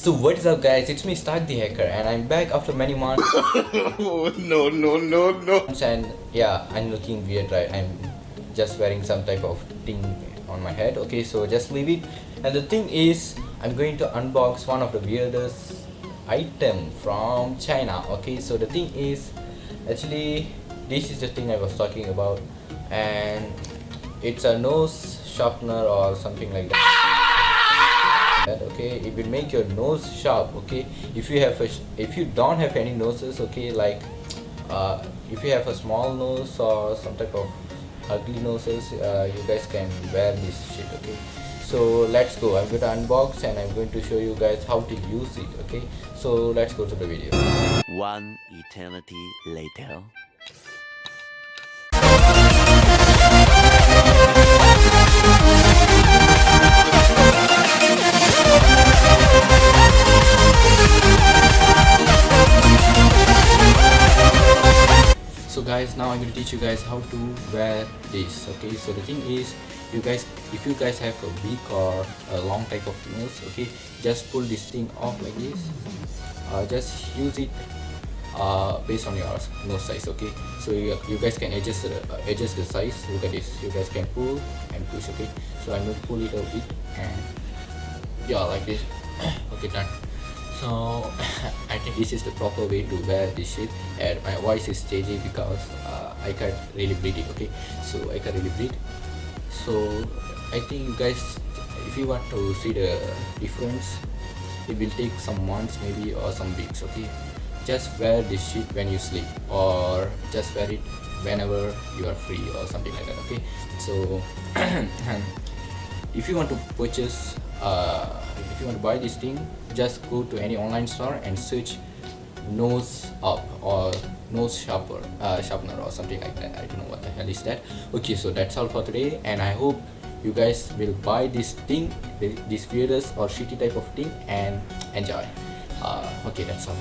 So what is up guys, it's me Stark the Hacker and I'm back after many months. Oh, no. And yeah, I'm looking weird, right? I'm just wearing some type of thing on my head. Okay, so just leave it. And the thing is, I'm going to unbox one of the weirdest item from China. Okay, so the thing is, actually this is the thing I was talking about, and it's a nose sharpener or something like that. Okay, it will make your nose sharp. Okay, if you don't have any noses, okay, like if you have a small nose or some type of ugly noses, you guys can wear this shit. Okay, so let's go. I'm going to unbox and I'm going to show you guys how to use it. Okay, so let's go to the video. One eternity later. So guys, now I'm going to teach you guys how to wear this. Okay, so the thing is, if you guys have a big or a long type of nose, okay, just pull this thing off like this. Just use it based on your nose size. Okay, so you guys can adjust the size. Look at this, you guys can pull and push. Okay, so I'm going to pull it a bit and yeah, like this. Okay, done. So I think this is the proper way to wear this shit, and my voice is changing because I can't really breathe it. Okay, so I can't really breathe. So I think you guys, if you want to see the difference, it will take some months maybe or some weeks. Okay, just wear this shit when you sleep, or just wear it whenever you are free or something like that. Okay, so if you want to purchase if you want to buy this thing, just go to any online store and search nose up or nose sharpener or something like that. I don't know what the hell is that. Okay, so that's all for today, and I hope you guys will buy this thing, this weirdest or shitty type of thing, and enjoy. Okay, that's all.